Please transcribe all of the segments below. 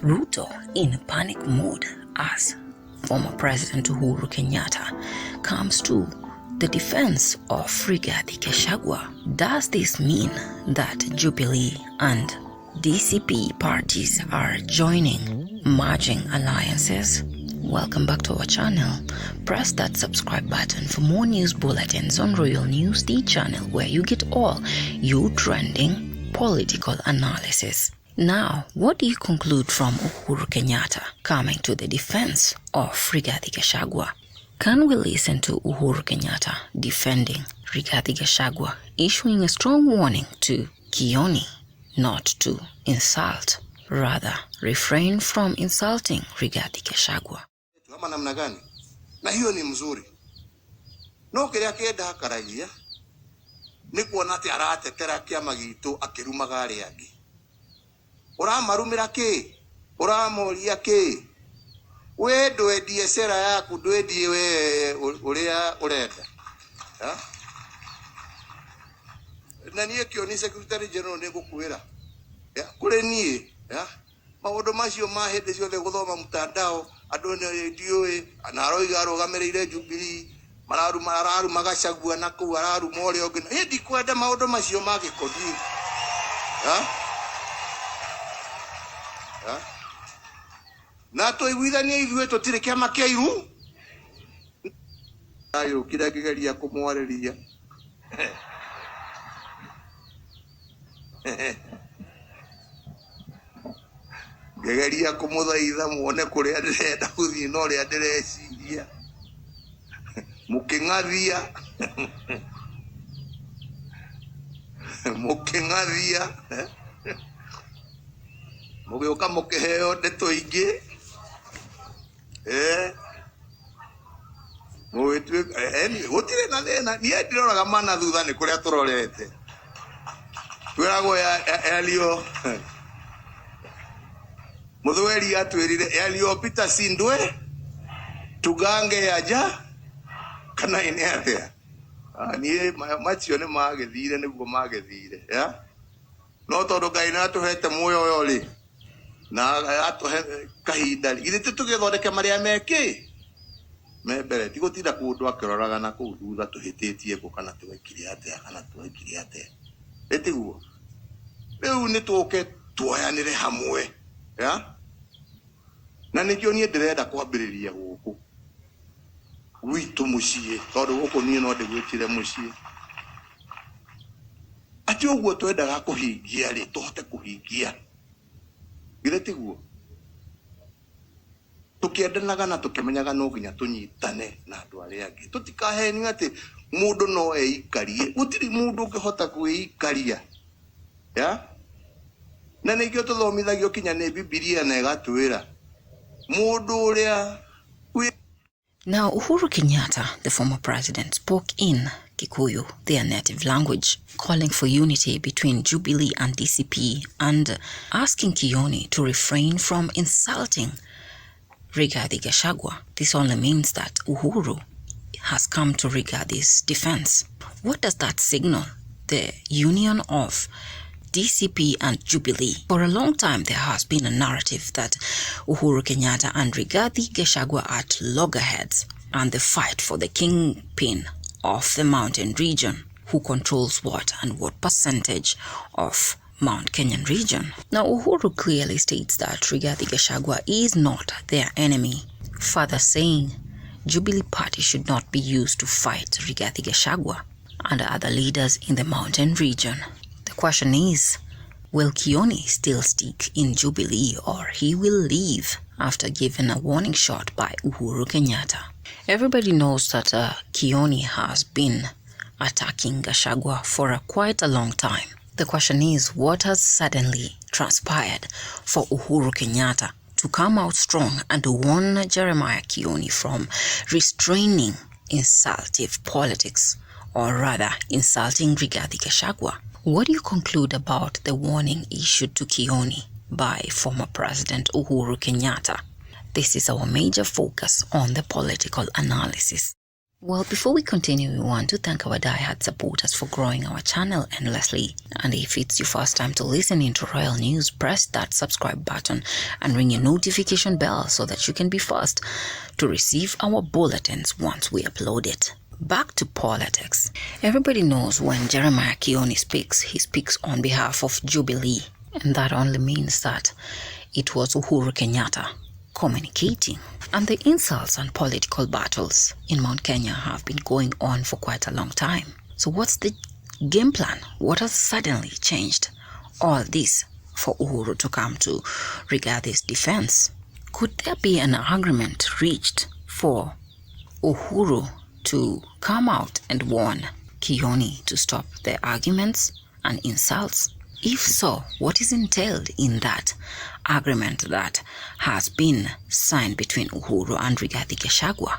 Ruto in panic mode as former President Uhuru Kenyatta comes to the defense of Rigathi Gachagua. Does this mean that Jubilee and DCP parties are joining merging alliances? Welcome back to our channel. Press that subscribe button for more news bulletins on Royal News, the channel where you get all your trending political analysis. Now, what do you conclude from Uhuru Kenyatta coming to the defense of Rigathi Gachagua? Can we listen to Uhuru Kenyatta defending Rigathi Gachagua, issuing a strong warning to Kioni not to insult, rather refrain from insulting Rigathi Gachagua? Kama namna gani? Na hiyo ni mzuri. No kiria kienda hakaragia ni kuona ati aratetera kiama gitu akirumaga ari angi. Uramarumira ki? Uramoria ki? We ndwendie sera yaku, ndwendie we uria urenda. Ha? Na niĩ Kioni Secretary General nĩ ngũkwĩra. Kũrĩ niĩ, maũndũ macio ma hĩndĩ ciothe gũthoma mtandao, andũ nĩ ndiũĩ, na aroiga arũgamĩrĩire Jubilee, mararuma Gachagua na kũu araruma ũrĩa ũngĩ. Niĩ ndikwenda maũndũ macio ma gĩkoni. Na tũiguithanie ithuĩ tũtirĩ kĩama kĩa iru. Ayo kĩrĩa ngĩgeria kũmwarĩria. Ngĩgeria kũmũthaitha muone kũrĩa ndĩrenda gũthiĩ na ũrĩa ndĩreciria. Mũkĩng'athia. Mũkĩng'athia. Mũgĩũka mũkĩheo ndeto ingĩ. Gũtirĩ na thĩna, niĩ ndiroraga mana thutha nĩ kũrĩa tũrorete. Twĩragwo Elio Mũthweri atwĩrire Elio Peter Sindwe tugange aja kana ine atia. Niĩ macio nĩ magĩthire nĩguo magĩthire, no tondũ Ngai nĩ atũhete muoyo ũyũ rĩ, na atũhe kahinda ithe tũgĩthondeke marĩa mekĩ mbere ti gũtinda kũndũ akĩroraga na kũu thutha tũhĩtĩtie kũ kana twekire atĩa kana twekire atĩa. Ĩtiguo rĩu nĩ tũke tuoyanĩre hamwe, na nĩkĩo niĩ ndĩrenda kwambĩrĩria gũkũ gwitũ mũciĩ, tondũ gũkũ niĩ no ndĩgwĩtire mũciĩ. Ati ũguo twendaga kũhingia rĩ, tũhote kũhingia. Githĩ tiguo? Tũkĩendanaga na tũkĩmenyaga no nginya tũnyitane na andũ arĩa angĩ. Tũtikahenio atĩ mũndũ no eikarie. Gũtirĩ mũndũ ũngĩhota kwĩikaria. Na nĩkĩo tũthomithagio kinya nĩ Bibilia na ĩgatwĩra mũndũ ũrĩa. Now, Uhuru Kenyatta, the former president, spoke in Kikuyu, their native language, calling for unity between Jubilee and DCP and asking Kioni to refrain from insulting Rigathi Gachagua. This only means that Uhuru has come to Rigathi's defense. What does that signal? The union of DCP and Jubilee. For a long time, there has been a narrative that Uhuru Kenyatta and Rigathi Gachagua are at loggerheads, and the fight for the kingpin of the mountain region, who controls what and what percentage of Mount Kenyan region. Now, Uhuru clearly states that Rigathi Gachagua is not their enemy, further saying Jubilee party should not be used to fight Rigathi Gachagua and other leaders in the mountain region. The question is, will Kioni still stick in Jubilee or he will leave after given a warning shot by Uhuru Kenyatta? Everybody knows that Kioni has been attacking Gachagua for quite a long time. The question is, what has suddenly transpired for Uhuru Kenyatta to come out strong and warn Jeremiah Kioni from restraining insultive politics, or rather insulting Rigathi Gachagua? What do you conclude about the warning issued to Kioni by former President Uhuru Kenyatta? This is our major focus on the political analysis. Well, before we continue, we want to thank our die-hard supporters for growing our channel endlessly. And if it's your first time to listen into Royal News, press that subscribe button and ring your notification bell so that you can be first to receive our bulletins once we upload it. Back to politics. Everybody knows when Jeremiah Kioni speaks, he speaks on behalf of Jubilee. And that only means that it was Uhuru Kenyatta communicating. And the insults and political battles in Mount Kenya have been going on for quite a long time. So what's the game plan? What has suddenly changed all this for Uhuru to come to Rigathi's defense? Could there be an agreement reached for Uhuru to come out and warn Kioni to stop the arguments and insults? If so, what is entailed in that agreement that has been signed between Uhuru and Rigathi Gachagua?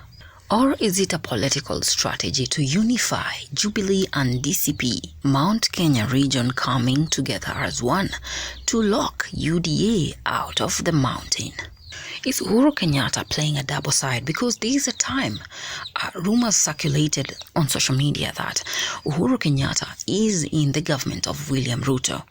Or is it a political strategy to unify Jubilee and DCP, Mount Kenya region coming together as one to lock UDA out of the mountain? Is Uhuru Kenyatta playing a double side? Because there is a time rumors circulated on social media that Uhuru Kenyatta is in the government of William Ruto.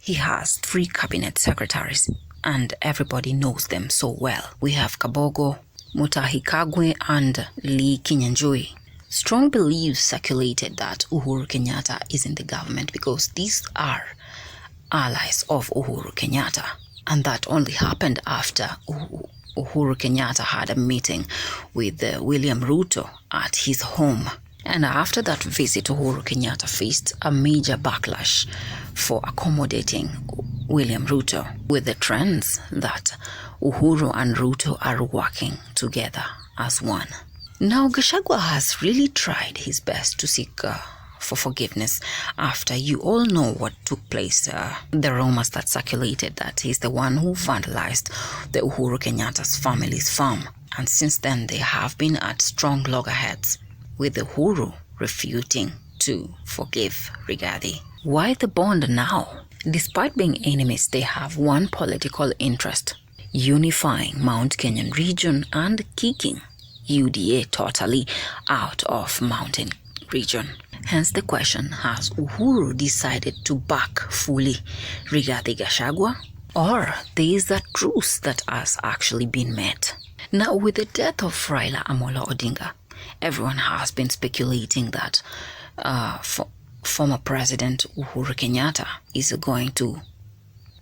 He has 3 cabinet secretaries and everybody knows them so well. We have Kabogo, Mutahi Kagwe and Lee Kinyanjui. Strong beliefs circulated that Uhuru Kenyatta is in the government because these are allies of Uhuru Kenyatta. And that only happened after Uhuru Kenyatta had a meeting with William Ruto at his home. And after that visit, Uhuru Kenyatta faced a major backlash for accommodating William Ruto with the trends that Uhuru and Ruto are working together as one. Now, Gachagua has really tried his best to seek for forgiveness after you all know what took place, the rumors that circulated that he's the one who vandalized the Uhuru Kenyatta's family's farm. And since then, they have been at strong loggerheads, with Uhuru refuting to forgive Rigathi. Why the bond now? Despite being enemies, they have one political interest: unifying Mount Kenyan region and kicking UDA totally out of mountain region. Hence the question, has Uhuru decided to back fully Rigathi Gachagua? Or there is a truce that has actually been met? Now, with the death of Raila Amolo Odinga, everyone has been speculating that former President Uhuru Kenyatta is going to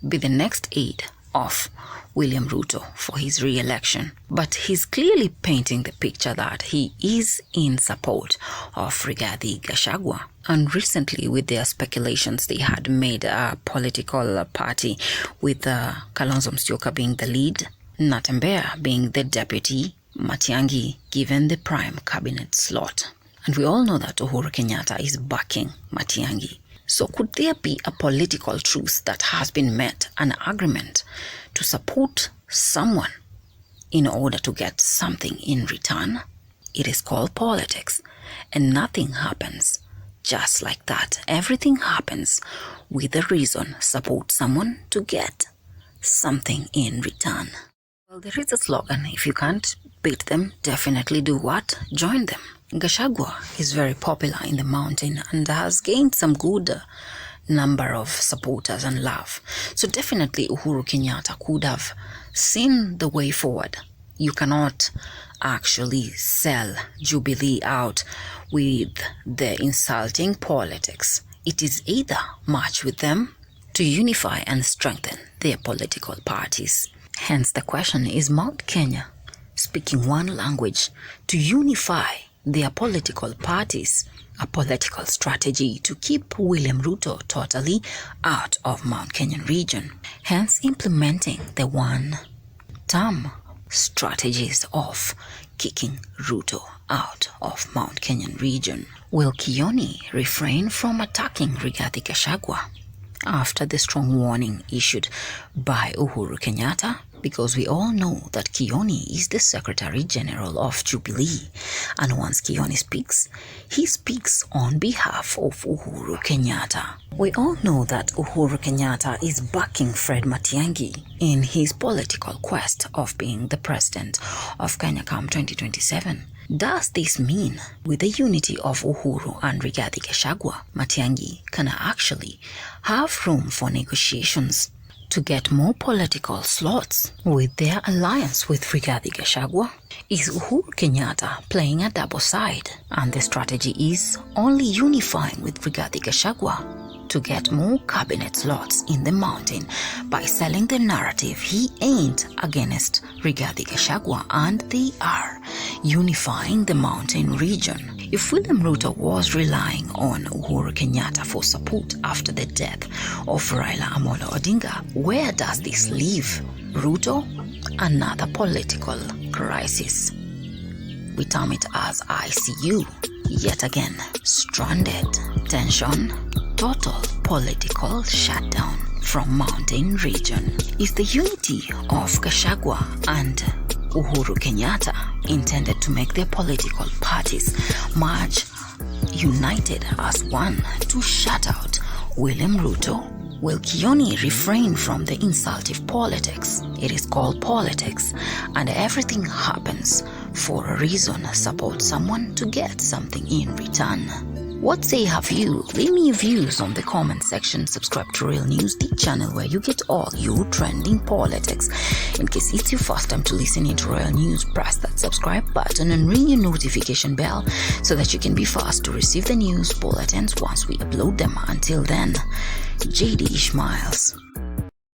be the next aide of William Ruto for his re-election. But he's clearly painting the picture that he is in support of Rigathi Gachagua. And recently, with their speculations, they had made a political party with Kalonzo Musyoka being the lead, Natembeya being the deputy, Matiang'i given the prime cabinet slot. And we all know that Uhuru Kenyatta is backing Matiang'i. So could there be a political truce that has been met, an agreement to support someone in order to get something in return? It is called politics, and nothing happens just like that. Everything happens with a reason. Support someone to get something in return. Well, there is a slogan: if you can't beat them, definitely do what? Join them. Gachagua is very popular in the mountain and has gained some good number of supporters and love. So definitely Uhuru Kenyatta could have seen the way forward. You cannot actually sell Jubilee out with the insulting politics. It is either march with them to unify and strengthen their political parties. Hence the question, is Mount Kenya speaking one language to unify their political parties, a political strategy to keep William Ruto totally out of Mount Kenyan region, hence implementing the one-term strategies of kicking Ruto out of Mount Kenyan region. Will Kioni refrain from attacking Rigathi Gachagua after the strong warning issued by Uhuru Kenyatta? because we all know that Kioni is the Secretary General of Jubilee, and once Kioni speaks, he speaks on behalf of Uhuru Kenyatta. We all know that Uhuru Kenyatta is backing Fred Matiang'i in his political quest of being the president of Kenya come 2027. Does this mean, with the unity of Uhuru and Rigathi Gachagua, Matiang'i can actually have room for negotiations to get more political slots with their alliance with Rigathi Gachagua? Is Uhuru Kenyatta playing a double side, and the strategy is only unifying with Rigathi Gachagua to get more cabinet slots in the mountain by selling the narrative he ain't against Rigathi Gachagua and they are unifying the mountain region? If William Ruto was relying on Uhuru Kenyatta for support after the death of Raila Amolo Odinga, where does this leave Ruto? Another political crisis. We term it as ICU. Yet again, stranded, tension, total political shutdown from mountain region. Is the unity of Gachagua and Uhuru Kenyatta intended to make their political parties merge united as one to shut out William Ruto? Will Kioni refrain from the insultive politics? It is called politics, and everything happens for a reason. Support someone to get something in return. What say have you? Leave me your views on the comment section. Subscribe to Real News, the channel where you get all your trending politics. In case it's your first time to listen to Real News, press that subscribe button and ring your notification bell so that you can be fast to receive the news bulletins once we upload them. Until then, JD Ishmaels.